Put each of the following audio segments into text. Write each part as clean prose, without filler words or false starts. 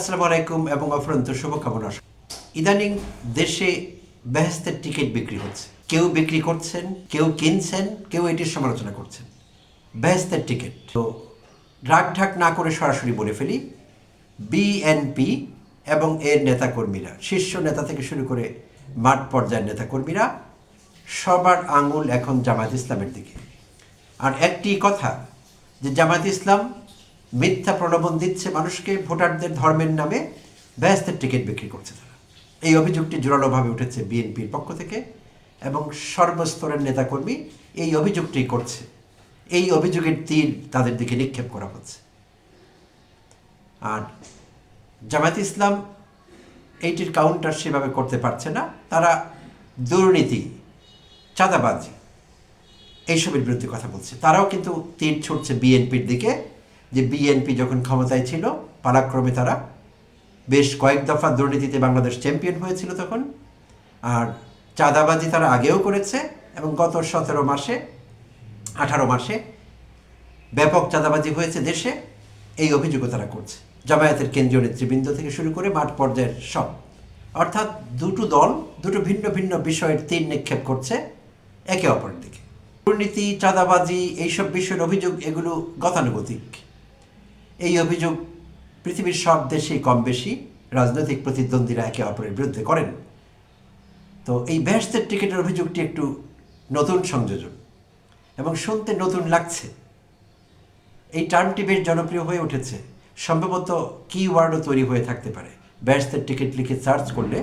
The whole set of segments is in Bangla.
আসসালামু আলাইকুম এবং অফুরন্ত শুভকামনা। ইদানিং দেশে বেহেশতের টিকিট বিক্রি হচ্ছে, কেউ বিক্রি করছেন, কেউ কিনছেন, কেউ এটির সমালোচনা করছেন। বেহেশতের টিকিট তো ঢাক না করে সরাসরি বলে ফেলি, বিএনপি এবং এর নেতাকর্মীরা, শীর্ষ নেতা থেকে শুরু করে মাঠ পর্যায়ের নেতাকর্মীরা সবার আঙুল এখন জামায়াত ইসলামের দিকে। আর একটি কথা, যে জামায়াত ইসলাম মিথ্যা প্রলোভন দিচ্ছে মানুষকে, ভোটারদের ধর্মের নামে বেহেশতের টিকিট বিক্রি করছে তারা। এই অভিযোগটি জোরালোভাবে উঠেছে বিএনপির পক্ষ থেকে এবং সর্বস্তরের নেতাকর্মী এই অভিযোগটি করছে। এই অভিযোগের তীর তাদের দিকে নিক্ষেপ করা হচ্ছে। আর জামায়াত ইসলাম এইটির কাউন্টার সেভাবে করতে পারছে না। তারা দুর্নীতি, চাঁদাবাজি এইসবের বিরুদ্ধে কথা বলছে। তারাও কিন্তু তীর ছুটছে বিএনপির দিকে, যে বিএনপি যখন ক্ষমতায় ছিল পালাক্রমে তারা বেশ কয়েক দফা দুর্নীতিতে বাংলাদেশ চ্যাম্পিয়ন হয়েছিল তখন। আর চাঁদাবাজি তারা আগেও করেছে এবং গত 18 মাসে ব্যাপক চাঁদাবাজি হয়েছে দেশে। এই অভিযোগও তারা করছে, জামায়াতের কেন্দ্রীয় নেতৃবৃন্দ থেকে শুরু করে মাঠ পর্যায়ের সব। অর্থাৎ দুটো দল দুটো ভিন্ন ভিন্ন বিষয়ের তীর নিক্ষেপ করছে একে অপরের দিকে। দুর্নীতি, চাঁদাবাজি এইসব বিষয়ের অভিযোগ এগুলো গতানুগতিক। এই অভিযোগ পৃথিবীর সব দেশেই কম বেশি রাজনৈতিক প্রতিদ্বন্দ্বীরা একে অপরের বিরুদ্ধে করেন। তো এই বেহেশতের টিকিটের অভিযোগটি একটু নতুন সংযোজন এবং শুনতে নতুন লাগছে। এই টার্মটি বেশ জনপ্রিয় হয়ে উঠেছে। সম্ভবত কিওয়ার্ডও তৈরি হয়ে থাকতে পারে। বেহেশতের টিকিট লিখে সার্চ করলে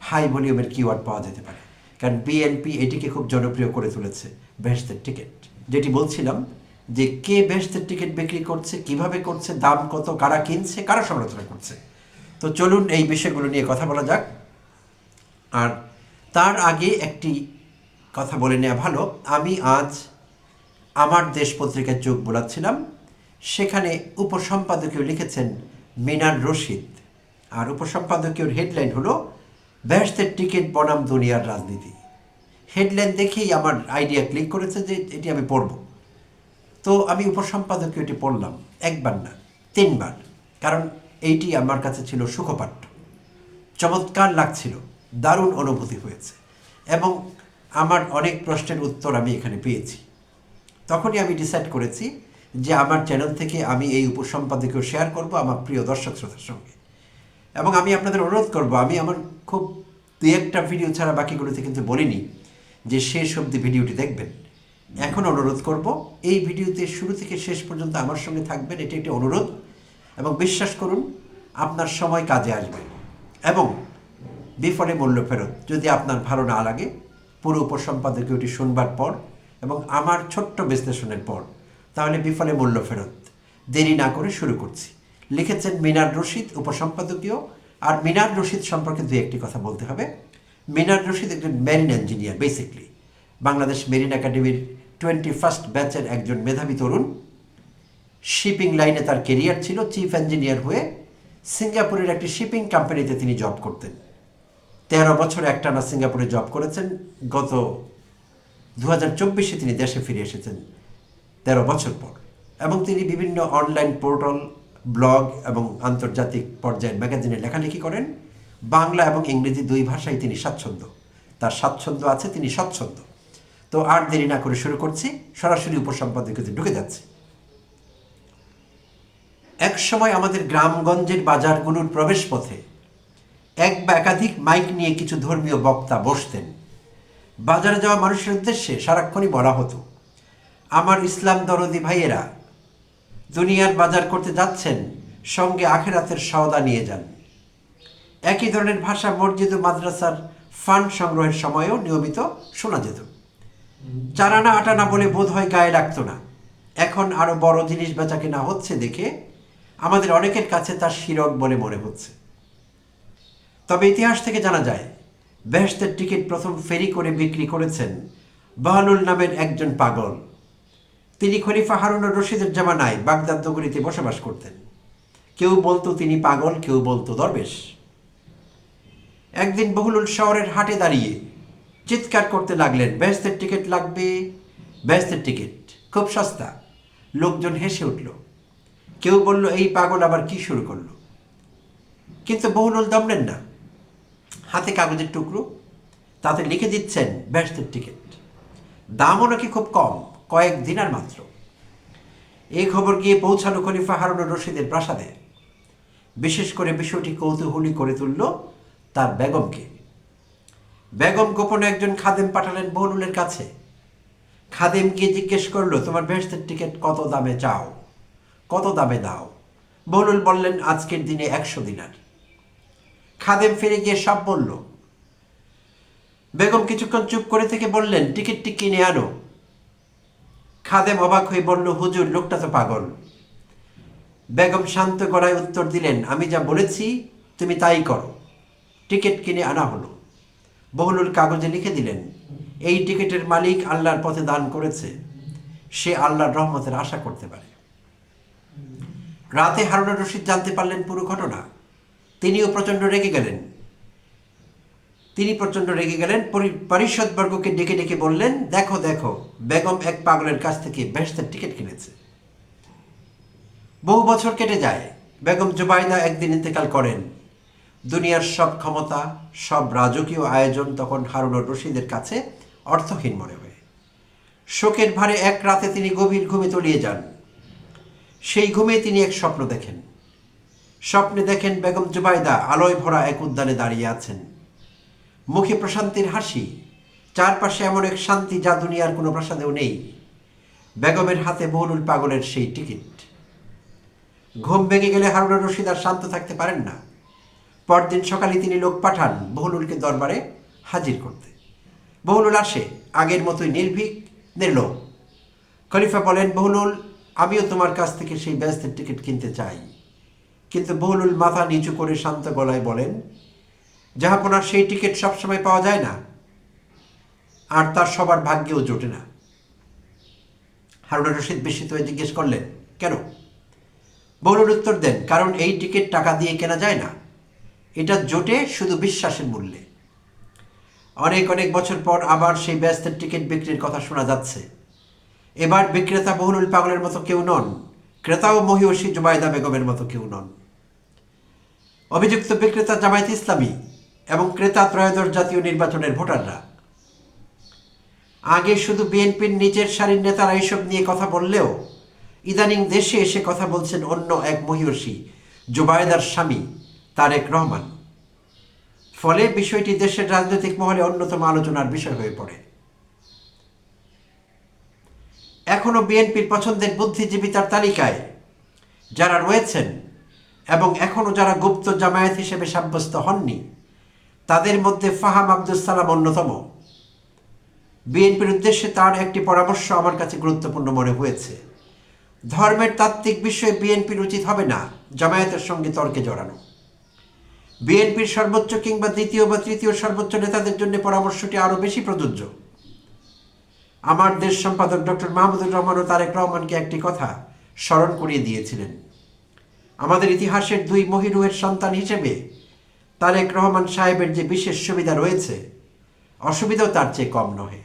হাই ভলিউমের কিওয়ার্ড পাওয়া যেতে পারে, কারণ বিএনপি এটিকে খুব জনপ্রিয় করে তুলেছে বেহেশতের টিকিট। যেটি বলছিলাম, যে কে বেহেশতের টিকিট বিক্রি করছে, কিভাবে করছে, দাম কত, কারা কিনছে, কারা সমালোচনা করছে। তো চলুন এই বিষয়গুলো নিয়ে কথা বলা যাক। আর তার আগে একটি কথা বলে নেওয়া ভালো। আমি আজ আমার দেশ পত্রিকায় চোখ বোলাচ্ছিলাম, সেখানে উপসম্পাদকীয় লিখেছেন মিনার রশিদ। আর উপসম্পাদকীয় হেডলাইন হলো বেহেশতের টিকিট বনাম দুনিয়ার রাজনীতি। হেডলাইন দেখেই আমার আইডিয়া ক্লিক করেছে যে এটি আমি পড়ব। তো আমি উপসম্পাদকীয়টি পড়লাম, একবার না 3 বার, কারণ এইটি আমার কাছে ছিল সুখপাঠ্য। চমৎকার লাগছিল, দারুণ অনুভূতি হয়েছে এবং আমার অনেক প্রশ্নের উত্তর আমি এখানে পেয়েছি। তখনই আমি ডিসাইড করেছি যে আমার চ্যানেল থেকে আমি এই উপসম্পাদকীয় শেয়ার করব আমার প্রিয় দর্শক শ্রোতার সঙ্গে। এবং আমি আপনাদের অনুরোধ করব, আমি আমার খুব 2-1টা ভিডিও ছাড়া বাকিগুলোতে কিন্তু বলিনি যে শেষ অবধি ভিডিওটি দেখবেন। এখন অনুরোধ করব, এই ভিডিওতে শুরু থেকে শেষ পর্যন্ত আমার সঙ্গে থাকবেন, এটি একটি অনুরোধ। এবং বিশ্বাস করুন, আপনার সময় কাজে আসবে এবং বিফলে মূল্য ফেরত। যদি আপনার ভালো না লাগে, পুরো উপসম্পাদকীয়টি শুনবার পর এবং আমার ছোট্ট বিশ্লেষণের পর, তাহলে বিফলে মূল্য ফেরত। দেরি না করে শুরু করছি। লিখেছেন মিনার রশিদ, উপসম্পাদকীয়। আর মিনার রশিদ সম্পর্কে 2-1টি কথা বলতে হবে। মিনার রশিদ একজন marine engineer, basically Bangladesh marine একাডেমির 21st ব্যাচের একজন মেধাবী তরুণ। শিপিং লাইনে তার কেরিয়ার ছিল। চিফ ইঞ্জিনিয়ার হয়ে সিঙ্গাপুরের একটি শিপিং কোম্পানিতে তিনি জব করতেন। 13 বছর একটানা সিঙ্গাপুরে জব করেছেন। গত 2024-এ তিনি দেশে ফিরে এসেছেন 13 বছর পর। এবং তিনি বিভিন্ন অনলাইন পোর্টাল, ব্লগ এবং আন্তর্জাতিক পর্যায়ের ম্যাগাজিনে লেখালেখি করেন। বাংলা এবং ইংরেজি 2 ভাষায় তিনি স্বাচ্ছন্দ্য। তার স্বাচ্ছন্দ্য আছে, তিনি স্বচ্ছন্দ। তো আর দেরি না করে শুরু করছি, সরাসরি উপসম্পাদকীয়তে ঢুকে যাচ্ছি। এক সময় আমাদের গ্রামগঞ্জের বাজারগুলোর প্রবেশপথে এক বা একাধিক মাইক নিয়ে কিছু ধর্মীয় বক্তা বসতেন। বাজারে যাওয়া মানুষের উদ্দেশ্যে সারাক্ষণই বলা হতো, আমার ইসলাম দরদি ভাইয়েরা, দুনিয়ার বাজার করতে যাচ্ছেন, সঙ্গে আখেরাতের সওদা নিয়ে যান। একই ধরনের ভাষা মসজিদ ও মাদ্রাসার ফান্ড সংগ্রহের সময়ও নিয়মিত শোনা যেত। 4 আনা 8 আনা বলে বোধ হয় গায়ে লাগতো না। এখন আরও বড় জিনিস বেচা কেনা হচ্ছে দেখে আমাদের অনেকের কাছে তার শিরক বলে মনে হচ্ছে। তবে ইতিহাস থেকে জানা যায়, বেহেশতের টিকিট প্রথম ফেরি করে বিক্রি করেছেন বাহলুল নামের একজন পাগল। তিনি খলিফা হারুনুর রশিদের জামানায় বাগদাদ নগরীতে বসবাস করতেন। কেউ বলতো তিনি পাগল, কেউ বলতো দরবেশ। একদিন বহুলুল শহরের হাটে দাঁড়িয়ে চিৎকার করতে লাগলেন, বেহেশতের টিকিট লাগবে, বেহেশতের টিকিট খুব সস্তা। লোকজন হেসে উঠল। কেউ বলল, এই পাগল আবার কি শুরু করলো। কিন্তু বহুলুল দমলেন না, হাতে কাগজের টুকরো, তাতে লিখে দিচ্ছেন বেহেশতের টিকিট, দামও নাকি খুব কম, কয়েক দিনার মাত্র। এই খবর গিয়ে পৌঁছালো খলিফা হারুনুর রশিদের প্রাসাদে। বিশেষ করে বিষয়টি কৌতূহলী করে তুলল তার বেগমকে। বেগম গোপনে একজন খাদেম পাঠালেন বহুলুলের কাছে। খাদেম গিয়ে জিজ্ঞেস করলো, তোমার বেহেশতের টিকিট কত দামে চাও, কত দামে দাও? বহুলুল বললেন, আজকের দিনে 100 দিনার। খাদেম ফিরে গিয়ে সব বলল। বেগম কিছুক্ষণ চুপ করে থেকে বললেন, টিকিটটি কিনে আনো। খাদেম অবাক হয়ে বলল, হুজুর, লোকটা তো পাগল। বেগম শান্ত গলায় উত্তর দিলেন, আমি যা বলেছি তুমি তাই করো। টিকিট কিনে আনা হলো। বহুলুল কাগজে লিখে দিলেন, এই টিকিটের মালিক আল্লাহর পথে দান করেছে, সে আল্লাহর রহমতের আশা করতে পারে। রাতে হারুনুর রশিদ জানতে পারলেন পুরো ঘটনা। তিনিও প্রচণ্ড রেগে গেলেন। পরিষদবর্গকে ডেকে ডেকে বললেন, দেখো দেখো, বেগম এক পাগলের কাছ থেকে বেহেশতের টিকিট কিনেছে। বহু বছর কেটে যায়। বেগম জুবাইদা একদিন ইন্তেকাল করেন। দুনিয়ার সব ক্ষমতা, সব রাজকীয় আয়োজন তখন হারুনুর রশিদের কাছে অর্থহীন মনে হয়। শোকের ভারে এক রাতে তিনি গভীর ঘুমে তলিয়ে যান। সেই ঘুমে তিনি এক স্বপ্ন দেখেন। স্বপ্নে দেখেন বেগম জুবাইদা আলোয় ভরা এক উদ্যানে দাঁড়িয়ে আছেন, মুখে প্রশান্তির হাসি, চারপাশে এমন এক শান্তি যা দুনিয়ার কোনো প্রাসাদেও নেই। বেগমের হাতে বহুলুল পাগলের সেই টিকিট। ঘুম ভেঙে গেলে হারুনুর রশিদ আর শান্ত থাকতে পারেন না। পরদিন সকালে তিনি লোক পাঠান বহুলুলকে দরবারে হাজির করতে। বহুলুল আসে, আগের মতোই নির্ভীক, নির্লোভ। খলিফা বলেন, বহুলুল, আমিও তোমার কাছ থেকে সেই বেহেশতের টিকিট কিনতে চাই। কিন্তু বহুলুল মাথা নিচু করে শান্ত গলায় বলেন, জাহাপনার, সেই টিকিট সবসময় পাওয়া যায় না, আর তার সবার ভাগ্যেও জোটে না। হারুনুর রশিদ বিস্মিত হয়ে জিজ্ঞেস করলেন, কেন? বহুলুল উত্তর দেন, কারণ এই টিকিট টাকা দিয়ে কেনা যায় না, এটা জোটে শুধু বিশ্বাসের মূল্যে। অনেক অনেক বছর পর আবার সেই বেহেশতের টিকিট বিক্রির কথা শোনা যাচ্ছে। এবার বিক্রেতা বহুলুল পাগলের মতো কেউ নন, ক্রেতাও মহিয়সী জুবাইদা বেগমের মতো কেউ নন। অভিযুক্ত বিক্রেতা জামায়াত ইসলামী এবং ক্রেতা ত্রয়োদশ জাতীয় নির্বাচনের ভোটাররা। আগে শুধু বিএনপির নিচের সারির নেতারা এইসব নিয়ে কথা বললেও ইদানিং দেশে এসে কথা বলছেন অন্য এক মহিয়সী, জুবাইদার স্বামী তারেক রহমান। ফলে বিষয়টি দেশের রাজনৈতিক মহলে অন্যতম আলোচনার বিষয় হয়ে পড়ে। এখনো বিএনপির পছন্দের বুদ্ধিজীবীতার তালিকায় যারা রয়েছেন এবং এখনো যারা গুপ্ত জামায়াত হিসেবে সাব্যস্ত হননি, তাদের মধ্যে ফাহাম আব্দুস সালাম অন্যতম। বিএনপির উদ্দেশ্যে তার একটি পরামর্শ আমার কাছে গুরুত্বপূর্ণ মনে হয়েছে। ধর্মের তাত্ত্বিক বিষয়ে বিএনপির উচিত হবে না জামায়াতের সঙ্গে তর্কে জড়ানো। বিএনপির সর্বোচ্চ কিংবা দ্বিতীয় বা তৃতীয় সর্বোচ্চ নেতাদের জন্য পরামর্শটি আরও বেশি প্রযোজ্য। আমার দেশ সম্পাদক ডক্টর মাহমুদুর রহমানও তারেক রহমানকে একটি কথা স্মরণ করিয়ে দিয়েছিলেন। আমাদের ইতিহাসের দুই মহিরুহের সন্তান হিসেবে তারেক রহমান সাহেবের যে বিশেষ সুবিধা রয়েছে, অসুবিধাও তার চেয়ে কম নহে।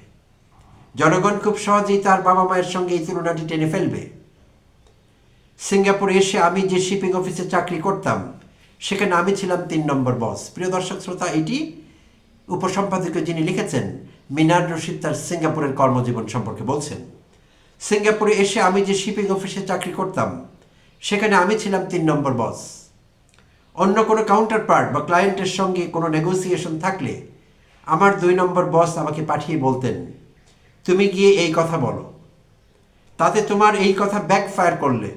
জনগণ খুব সহজেই তার বাবা মায়ের সঙ্গে এই তুলনাটি টেনে ফেলবে। সিঙ্গাপুরে এসে আমি যে শিপিং অফিসে চাকরি করতাম, সেখানে আমি ছিলাম 3 নম্বর বস। প্রিয় দর্শক শ্রোতা, এটি উপসম্পাদকীয় যিনি লিখেছেন, মিনার রশিদ তার সিঙ্গাপুরের কর্মজীবন সম্পর্কে বলছেন। সিঙ্গাপুরে এসে আমি যে শিপিং অফিসে চাকরি করতাম, সেখানে আমি ছিলাম 3 নম্বর বস। অন্য কোনো কাউন্টার পার্ট বা ক্লায়েন্টের সঙ্গে কোনো নেগোসিয়েশন থাকলে আমার 2 নম্বর বস আমাকে পাঠিয়ে বলতেন, তুমি গিয়ে এই কথা বলো। তাতে তোমার এই কথা ব্যাকফায়ার করলে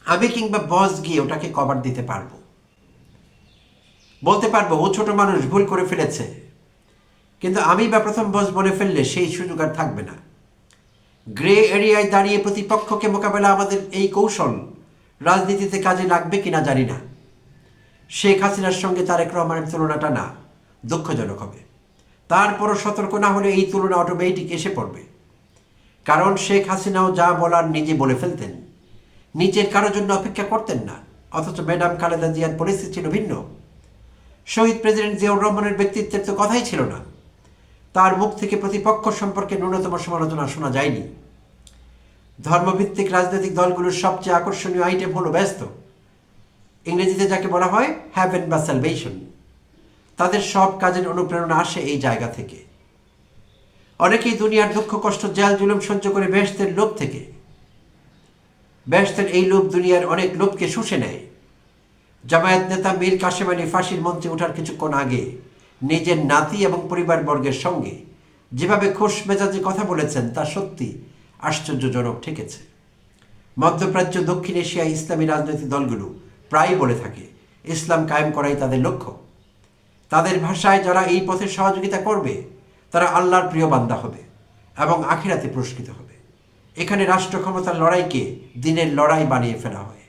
আমি কিংবা বস গিয়ে ওটাকে কভার দিতে পারবো, বলতে পারবো ও ছোট মানুষ, ভুল করে ফেলেছে। কিন্তু আমি বা প্রথম বস বলে ফেললে সেই সুযোগ আর থাকবে না। গ্রে এরিয়ায় দাঁড়িয়ে প্রতিপক্ষকে মোকাবেলা আমাদের এই কৌশল রাজনীতিতে কাজে লাগবে কিনা জানি না। শেখ হাসিনার সঙ্গে তারেক রহমানের তুলনাটা না দুঃখজনক হবে। তারপরও সতর্ক না হলে এই তুলনা অটোমেটিক এসে পড়বে। কারণ শেখ হাসিনাও যা বলার নিজে বলে ফেলতেন, নিচের কারোর জন্য অপেক্ষা করতেন না। অথচ ম্যাডাম খালেদা জিয়ার পরিস্থিতি ছিল ভিন্ন। শহীদ প্রেসিডেন্ট জিয়াউর রহমানের ব্যক্তিত্বের তো কথাই ছিল না। তার মুখ থেকে প্রতিপক্ষ সম্পর্কে ন্যূনতম সমালোচনা শোনা যায়নি। ধর্মভিত্তিক রাজনৈতিক দলগুলোর সবচেয়ে আকর্ষণীয় আইটেম হলো ব্যস্ত। ইংরেজিতে যাকে বলা হয় হ্যাভেন বা স্যালভেশন। তাদের সব কাজের অনুপ্রেরণা আসে এই জায়গা থেকে। অনেকেই দুনিয়ার দুঃখ কষ্ট জেল জুলুম সহ্য করে বেহেশতের লোভ থেকে। বেহেশতের এই লোভ দুনিয়ার অনেক লোভকে শুষে নেয়। জামায়াত নেতা মীর কাসেম আলী ফাঁসির মঞ্চে ওঠার কিছুক্ষণ আগে নিজের নাতি এবং পরিবারবর্গের সঙ্গে যেভাবে খোশ মেজাজে কথা বলেছেন তা সত্যি আশ্চর্যজনক ঠেকেছে। মধ্যপ্রাচ্য, দক্ষিণ এশিয়ায় ইসলামী রাজনৈতিক দলগুলো প্রায়ই বলে থাকে ইসলাম কায়েম করাই তাদের লক্ষ্য। তাদের ভাষায় যারা এই পথে সহযোগিতা করবে তারা আল্লাহর প্রিয় বান্দা হবে এবং আখিরাতে পুরস্কৃত হবে। এখানে রাষ্ট্র ক্ষমতার লড়াইকে দিনের লড়াই বানিয়ে ফেলা হয়।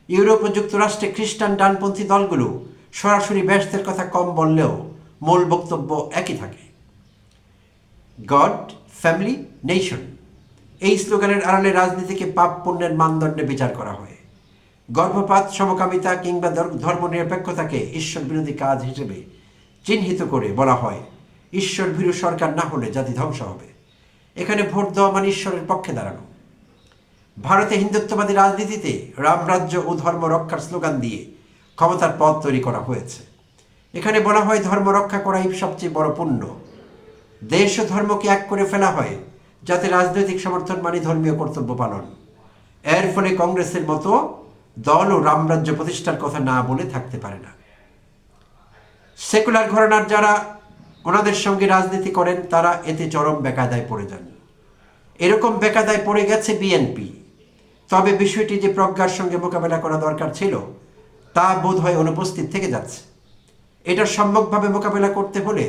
ইউরোপ ও যুক্তরাষ্ট্রে খ্রিস্টান ডানপন্থী দলগুলো সরাসরি বেহেশতের কথা কম বললেও মূল বক্তব্য একই থাকে, গড, ফ্যামিলি, নেশন। এই স্লোগানের আড়ালে রাজনীতিকে পাপ পুণ্যের মানদণ্ডে বিচার করা হয়। গর্ভপাত, সমকামিতা কিংবা ধর্মনিরপেক্ষতাকে ঈশ্বর বিরোধী কাজ হিসেবে চিহ্নিত করে বলা হয় ঈশ্বর ভীরু সরকার না হলে জাতি ধ্বংস হবে। এখানে ভোট দেওয়া মানে ঈশ্বরের পক্ষে দাঁড়ানো। ভারতে হিন্দুত্ববাদী রাজনীতিতে রামরাজ্য ও ধর্ম রক্ষার স্লোগান দিয়ে ক্ষমতার পথ তৈরি করা হয়েছে। এখানে বলা হয় ধর্ম রক্ষা করাই সবচেয়ে বড় পুণ্য। দেশ ও ধর্মকে এক করে ফেলা হয় যাতে রাজনৈতিক সমর্থন মানে ধর্মীয় কর্তব্য পালন। এর ফলে কংগ্রেসের মতো দল ও রামরাজ্য প্রতিষ্ঠার কথা না বলে থাকতে পারে না। সেকুলার ঘরানার যারা ওনাদের সঙ্গে রাজনীতি করেন তারা এতে চরম বেকায়দায় পড়ে যান। এরকম বেকায়দায় পড়ে গেছে বিএনপি। তবে বিষয়টি যে প্রজ্ঞার সঙ্গে মোকাবেলা করা দরকার ছিল তা বোধ হয় অনুপস্থিত থেকে যাচ্ছে। এটা সম্যকভাবে মোকাবেলা করতে হলে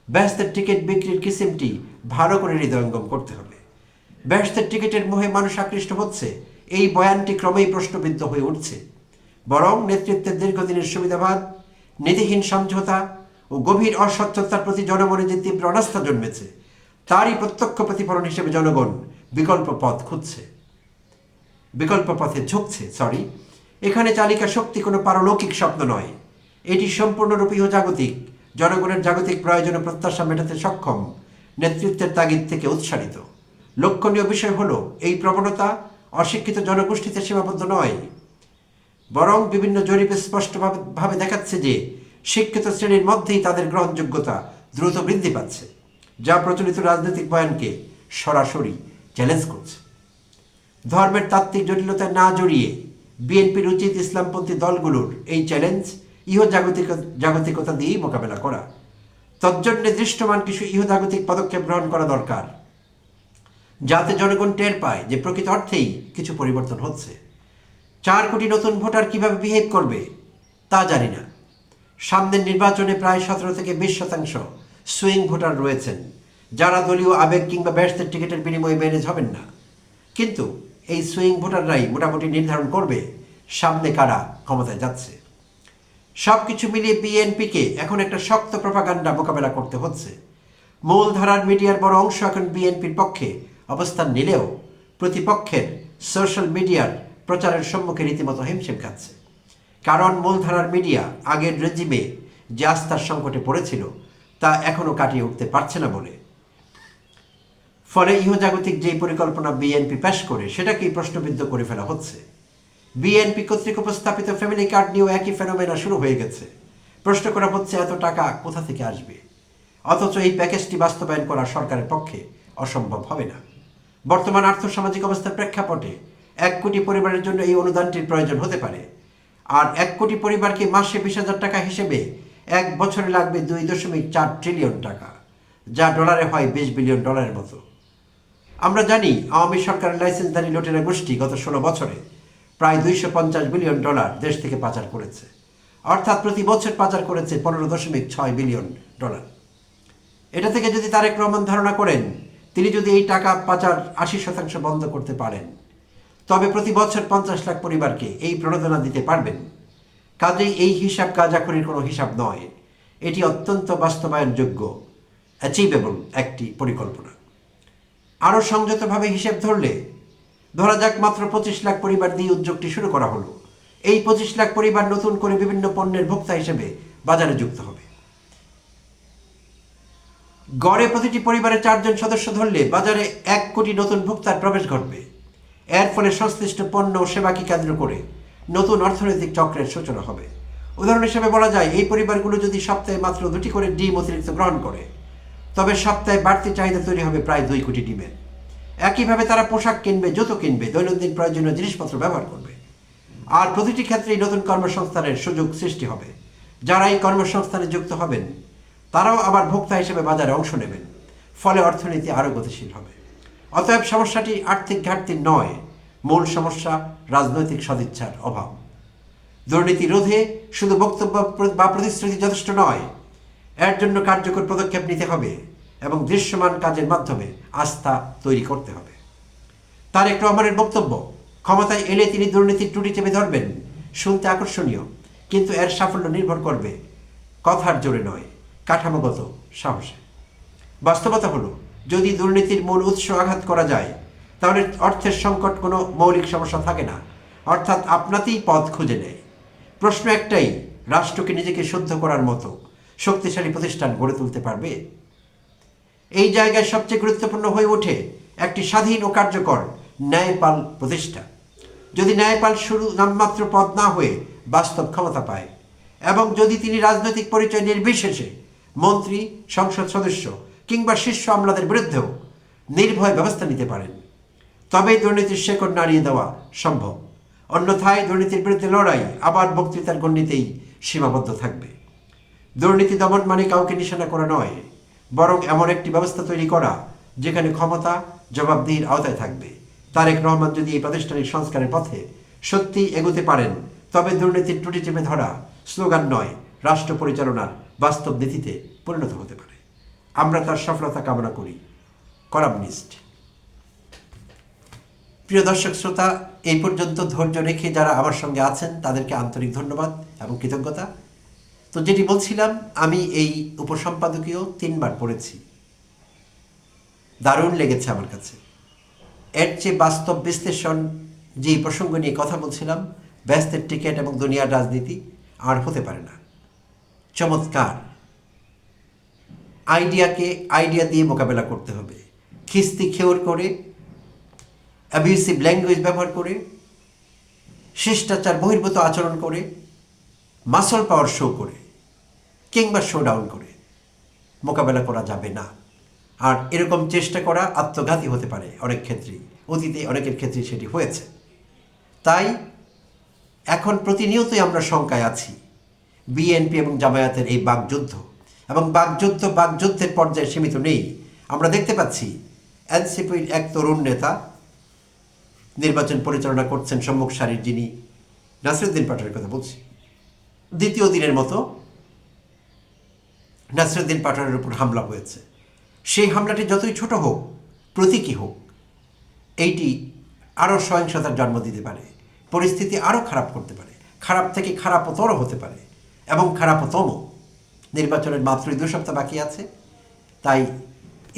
বেহেশতের টিকিট বিক্রির কিসিমটি ভালো করে হৃদয়ঙ্গম করতে হবে। বেহেশতের টিকিটের মোহে মানুষ আকৃষ্ট হচ্ছে, এই বয়ানটি ক্রমেই প্রশ্নবিদ্ধ হয়ে উঠছে। বরং নেতৃত্বের দীর্ঘদিনের সুবিধাবাদ, নীতিহীন সমঝোতা ও গভীর অস্বচ্ছতার প্রতি জনমনে যে তীব্র অনাস্থা জন্মেছে তারই প্রত্যক্ষ প্রতিফলন হিসেবে জনগণ বিকল্প পথে ঝুঁকছে। এখানে চালিকা শক্তি কোনো পারলৌকিক স্বপ্ন নয়, এটি সম্পূর্ণরূপে জাগতিক। জনগণের জাগতিক প্রয়োজন ও প্রত্যাশা মেটাতে সক্ষম নেতৃত্বের তাগিদ থেকে উৎসারিত। লক্ষণীয় বিষয় হলো এই প্রবণতা অশিক্ষিত জনগোষ্ঠীতে সীমাবদ্ধ নয়, বরং বিভিন্ন জরিপে স্পষ্টভাবে দেখাচ্ছে যে শিক্ষিত শ্রেণীর মধ্যেই তাদের গ্রহণযোগ্যতা দ্রুত বৃদ্ধি পাচ্ছে, যা প্রচলিত রাজনৈতিক বয়ানকে সরাসরি চ্যালেঞ্জ করছে। ধর্মের তাত্ত্বিক জটিলতায় না জড়িয়ে বিএনপির উচিত ইসলামপন্থী দলগুলোর এই চ্যালেঞ্জ জাগতিকতা দিয়েই মোকাবেলা করা। তজ্জন্যে দৃষ্টমান কিছু ইহজাগতিক পদক্ষেপ গ্রহণ করা দরকার, যাতে জনগণ টের পায় যে প্রকৃত অর্থেই কিছু পরিবর্তন হচ্ছে। 4 কোটি নতুন ভোটার কিভাবে বিহেভ করবে তা জানি না। সামনের নির্বাচনে প্রায় 17 থেকে 20% সুইং ভোটার রয়েছেন, যারা দলীয় আবেগ কিংবা বেহেশতের টিকিটের বিনিময়ে ম্যানেজ হবেন না। কিন্তু এই সুইং ভোটাররাই মোটামুটি নির্ধারণ করবে সামনে কারা ক্ষমতায় যাচ্ছে। সব কিছু মিলিয়ে বিএনপিকে এখন একটা শক্ত প্রপাগান্ডা মোকাবেলা করতে হচ্ছে। মূলধারার মিডিয়ার বড় অংশ এখন বিএনপির পক্ষে অবস্থান নিলেও প্রতিপক্ষের সোশ্যাল মিডিয়ার প্রচারের সম্মুখে রীতিমতো হিমশিম খাচ্ছে। কারণ মূলধারার মিডিয়া আগের রেজিমে যে আস্থার সংকটে পড়েছিল তা এখনও কাটিয়ে উঠতে পারছে না বলে। ফলে ইহজাগতিক যেই পরিকল্পনা বিএনপি পেশ করে সেটাকেই প্রশ্নবিদ্ধ করে ফেলা হচ্ছে। বিএনপি কর্তৃক উপস্থাপিত ফ্যামিলি কার্ড নিয়েও একই ফেনোমেনা শুরু হয়ে গেছে। প্রশ্ন করা হচ্ছে এত টাকা কোথা থেকে আসবে, অথচ এই প্যাকেজটি বাস্তবায়ন করা সরকারের পক্ষে অসম্ভব হবে না। বর্তমান আর্থসামাজিক অবস্থার প্রেক্ষাপটে 1 কোটি পরিবারের জন্য এই অনুদানটির প্রয়োজন হতে পারে। আর 1 কোটি পরিবারকে মাসে 20,000 টাকা হিসেবে 1 বছরে লাগবে 2.4 ট্রিলিয়ন টাকা, যা ডলারে হয় 20 বিলিয়ন ডলারের মতো। আমরা জানি আওয়ামী সরকারের লাইসেন্সধারী লুটেরা গোষ্ঠী গত 16 বছরে প্রায় 250 বিলিয়ন ডলার দেশ থেকে পাচার করেছে, অর্থাৎ প্রতি বছর পাচার করেছে 15.6 বিলিয়ন ডলার। এটা থেকে যদি তারেক রহমান ধারণা করেন তিনি যদি এই টাকা পাচার 80% বন্ধ করতে পারেন, তবে প্রতি বছর 50 লাখ পরিবারকে এই প্রণোদনা দিতে পারবেন। কাজেই এই হিসাব গাঁজাখুরির কোনো হিসাব নয়, এটি অত্যন্ত বাস্তবায়নযোগ্য, অ্যাচিভেবল একটি পরিকল্পনা। আরও সংযতভাবে হিসেব ধরা যাক মাত্র 25 লাখ পরিবার দিয়ে উদ্যোগটি শুরু করা হলো। এই 25 লাখ পরিবার নতুন করে বিভিন্ন পণ্যের ভোক্তা হিসেবে বাজারে যুক্ত হবে। গড়ে প্রতিটি পরিবারে 4 জন সদস্য ধরলে বাজারে 1 কোটি নতুন ভোক্তার প্রবেশ ঘটবে। এর ফলে সংশ্লিষ্ট পণ্য ও সেবাকে কেন্দ্র করে নতুন অর্থনৈতিক চক্রের সূচনা হবে। উদাহরণ হিসেবে বলা যায়, এই পরিবারগুলো যদি সপ্তাহে মাত্র 2টি করে ডিম অতিরিক্ত গ্রহণ করে, তবে সপ্তাহে বাড়তি চাহিদা তৈরি হবে প্রায় 2 কোটি ডিমের। একইভাবে তারা পোশাক কিনবে, জুতো কিনবে, দৈনন্দিন প্রয়োজনীয় জিনিসপত্র ব্যবহার করবে। আর প্রতিটি ক্ষেত্রেই নতুন কর্মসংস্থানের সুযোগ সৃষ্টি হবে। যারা এই কর্মসংস্থানে যুক্ত হবেন তারাও আবার ভোক্তা হিসেবে বাজারে অংশ নেবেন। ফলে অর্থনীতি আরও গতিশীল হবে। অতএব সমস্যাটি আর্থিক ঘাটতির নয়, মূল সমস্যা রাজনৈতিক সদিচ্ছার অভাব। দুর্নীতি রোধে শুধু বক্তব্য বা প্রতিশ্রুতি যথেষ্ট নয়, এর জন্য কার্যকর পদক্ষেপ নিতে হবে এবং দৃশ্যমান কাজের মাধ্যমে আস্থা তৈরি করতে হবে। তারেক রহমানের বক্তব্য, ক্ষমতায় এলে তিনি দুর্নীতির টুটি চেপে ধরবেন, শুনতে আকর্ষণীয়, কিন্তু এর সাফল্য নির্ভর করবে কথার জোরে নয়, কাঠামোগত সাহসে। বাস্তবতা হলো, যদি দুর্নীতির মূল উৎস আঘাত করা যায়, তাহলে অর্থের সংকট কোনো মৌলিক সমস্যা থাকে না, অর্থাৎ আপনাতেই পথ খুঁজে নেয়। প্রশ্ন একটাই, রাষ্ট্রকে নিজেকে শুদ্ধ করার মতো শক্তিশালী প্রতিষ্ঠান গড়ে তুলতে পারবে? এই জায়গায় সবচেয়ে গুরুত্বপূর্ণ হয়ে ওঠে একটি স্বাধীন ও কার্যকর ন্যায়পাল প্রতিষ্ঠা। যদি ন্যায়পাল শুরু নামমাত্র পদ না হয়ে বাস্তব ক্ষমতা পায়, এবং যদি তিনি রাজনৈতিক পরিচয় নির্বিশেষে মন্ত্রী, সংসদ সদস্য কিংবা শীর্ষ আমলাদের বিরুদ্ধেও নির্ভয় ব্যবস্থা নিতে পারেন, তবেই দুর্নীতির শেকড় নাড়িয়ে দেওয়া সম্ভব। অন্যথায় দুর্নীতির বিরুদ্ধে লড়াই আবার বক্তৃতার গণ্ডিতেই সীমাবদ্ধ থাকবে। দুর্নীতি দমন মানে কাউকে নিশানা করা নয়, বরং এমন একটি ব্যবস্থা তৈরি করা যেখানে ক্ষমতা জবাবদিহির আওতায় থাকবে। তারেক রহমান যদি এই প্রাতিষ্ঠানিক সংস্কারের পথে সত্যিই এগোতে পারেন, তবে দুর্নীতির টুটি চেপে ধরা স্লোগান নয়, রাষ্ট্র পরিচালনার বাস্তব নীতিতে পরিণত হতে পারে। আমরা তার সফলতা কামনা করি। কলামনিস্ট। প্রিয় দর্শক শ্রোতা, এই পর্যন্ত ধৈর্য রেখে যারা আমার সঙ্গে আছেন তাদেরকে আন্তরিক ধন্যবাদ এবং কৃতজ্ঞতা। তো যেটি বলছিলাম, আমি এই উপসম্পাদকীয় 3 বার পড়েছি, দারুণ লেগেছে আমার কাছে। এর চেয়ে বাস্তব বিশ্লেষণ, যে প্রসঙ্গ নিয়ে কথা বলছিলাম, ব্যস্তের টিকেট এবং দুনিয়ার রাজনীতি, আর হতে পারে না। চমৎকার। আইডিয়াকে আইডিয়া দিয়ে মোকাবেলা করতে হবে। খিস্তি খেউর করে, অ্যাবিউসিভ ল্যাঙ্গুয়েজ ব্যবহার করে, শিষ্টাচার বহির্ভূত আচরণ করে, মাসল পাওয়ার শো করে কিংবা শো ডাউন করে মোকাবেলা করা যাবে না। আর এরকম চেষ্টা করা আত্মঘাতী হতে পারে অনেক ক্ষেত্রেই, অতীতে অনেকের ক্ষেত্রে সেটি হয়েছে। তাই এখন প্রতিনিয়তই আমরা শঙ্কায় আছি বিএনপি এবং জামায়াতের এই বাকযুদ্ধ, এবং বাকযুদ্ধের পর্যায়ে সীমিত নেই। আমরা দেখতে পাচ্ছি এনসিপির এক তরুণ নেতা নির্বাচন পরিচালনা করছেন, সম্মুখ সারির, যিনি নাসিরুদ্দিন পাটোয়ারির কথা বলছি। দ্বিতীয় দিনের মতো নাসিরুদ্দিন পাটোয়ারির উপর হামলা হয়েছে। সেই হামলাটি যতই ছোট হোক, প্রতীকী হোক, এইটি আরও সহিংসতার জন্ম দিতে পারে, পরিস্থিতি আরও খারাপ করতে পারে, খারাপ থেকে খারাপতর হতে পারে এবং খারাপতম। নির্বাচনের মাত্রই 2 সপ্তাহ বাকি আছে। তাই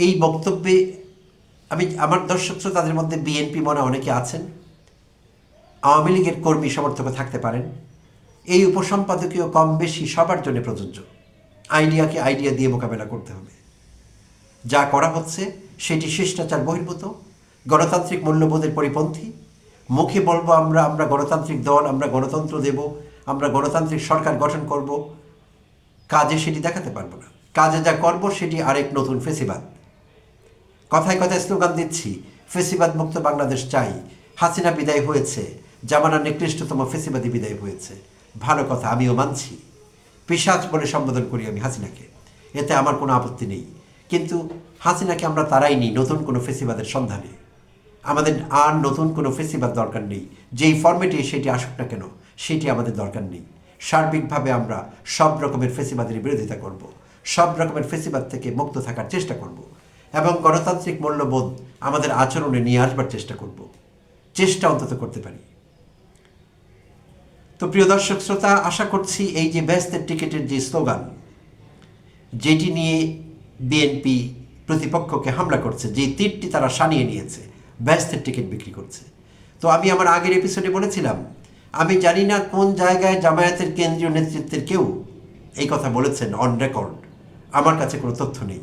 এই বক্তব্যে আমার দর্শক তাদের মধ্যে বিএনপি মনে অনেকে আছেন, আওয়ামী লীগের কর্মী সমর্থকও থাকতে পারেন। এই উপসম্পাদকীয় কম বেশি সবার জন্য প্রযোজ্য। আইডিয়াকে আইডিয়া দিয়ে মোকাবেলা করতে হবে। যা করা হচ্ছে সেটি শিষ্টাচার বহির্ভূত, গণতান্ত্রিক মূল্যবোধের পরিপন্থী। মুখে বলবো আমরা গণতান্ত্রিক দল, আমরা গণতন্ত্র দেব, আমরা গণতান্ত্রিক সরকার গঠন করব, কাজে সেটি দেখাতে পারবো না। কাজে যা করব সেটি আরেক নতুন ফেসিবাদ। কথায় কথায় স্লোগান দিচ্ছি, ফেসিবাদ মুক্ত বাংলাদেশ চাই, হাসিনা বিদায় হয়েছে, জামানার নিকৃষ্টতম ফেসিবাদী বিদায় হয়েছে। ভালো কথা, আমিও মানছি। পিশাচ বলে সম্বোধন করি আমি হাসিনাকে, এতে আমার কোনো আপত্তি নেই। কিন্তু হাসিনাকে আমরা তাড়াইনি নতুন কোনো ফেসিবাদের সন্ধানে। আমাদের আর নতুন কোনো ফেসিবাদ দরকার নেই। যেই ফরম্যাটে সেটি আসুক না কেন, সেটি আমাদের দরকার নেই। সার্বিকভাবে আমরা সব রকমের ফেসিবাদের বিরোধিতা করব, সব রকমের ফেসিবাদ থেকে মুক্ত থাকার চেষ্টা করব এবং গণতান্ত্রিক মূল্যবোধ আমাদের আচরণে নিয়ে আসবার চেষ্টা করব। চেষ্টা অন্তত করতে পারি। তো প্রিয় দর্শক শ্রোতা, আশা করছি এই যে ব্যস্তের টিকেটের যে স্লোগান, যেটি নিয়ে বিএনপি প্রতিপক্ষকে হামলা করছে, যে তীরটি তারা সানিয়ে নিয়েছে, ব্যস্তের টিকিট বিক্রি করছে। তো আমি আমার আগের এপিসোডে বলেছিলাম, আমি জানি না কোন জায়গায় জামায়াতের কেন্দ্রীয় নেতৃত্বের কেউ এই কথা বলেছেন অন রেকর্ড। আমার কাছে কোনো তথ্য নেই।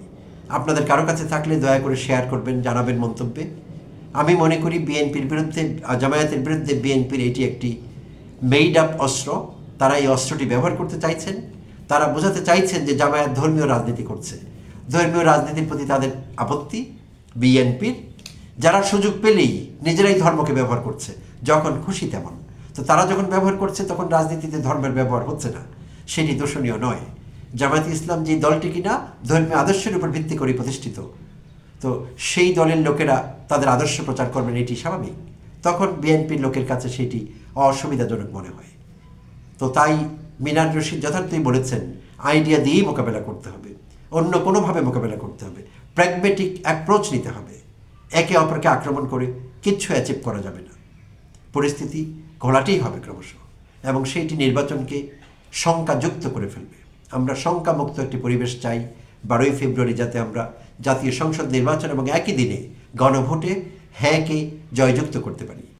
আপনাদের কারো কাছে থাকলে দয়া করে শেয়ার করবেন, জানাবেন মন্তব্যে। আমি মনে করি বিএনপির বিরুদ্ধে, জামায়াতের বিরুদ্ধে বিএনপির এটি একটি মেইড আপ অস্ত্র, তারা এই অস্ত্রটি ব্যবহার করতে চাইছেন। তারা বোঝাতে চাইছেন যে জামায়াত ধর্মীয় রাজনীতি করছে। ধর্মীয় রাজনীতির প্রতি তাদের আপত্তি বিএনপির, যারা সুযোগ পেলেই নিজেরাই ধর্মকে ব্যবহার করছে, যখন খুশি তেমন। তো তারা যখন ব্যবহার করছে তখন রাজনীতিতে ধর্মের ব্যবহার হচ্ছে না, সেটি দোষণীয় নয়। জামায়াত ইসলাম যে দলটি কিনা ধর্মীয় আদর্শের উপর ভিত্তি করে প্রতিষ্ঠিত, তো সেই দলের লোকেরা তাদের আদর্শ প্রচার করবেন, এটি স্বাভাবিক। তখন বিএনপির লোকের কাছে সেটি অসুবিধাজনক মনে হয়। তো তাই মিনার রশিদ যথার্থই বলেছেন, আইডিয়া দিয়েই মোকাবেলা করতে হবে, অন্য কোনোভাবে মোকাবেলা করতে হবে, প্র্যাগমেটিক অ্যাপ্রোচ নিতে হবে। একে অপরকে আক্রমণ করে কিচ্ছু অ্যাচিভ করা যাবে না, পরিস্থিতি ঘোলাটেই হবে ক্রমশ, এবং সেইটি নির্বাচনকে শঙ্কাযুক্ত করে ফেলবে। আমরা শঙ্কামুক্ত একটি পরিবেশ চাই 12ই ফেব্রুয়ারি, যাতে আমরা জাতীয় সংসদ নির্বাচন এবং একই দিনে গণভোটে হ্যাঁকে জয়যুক্ত করতে পারি।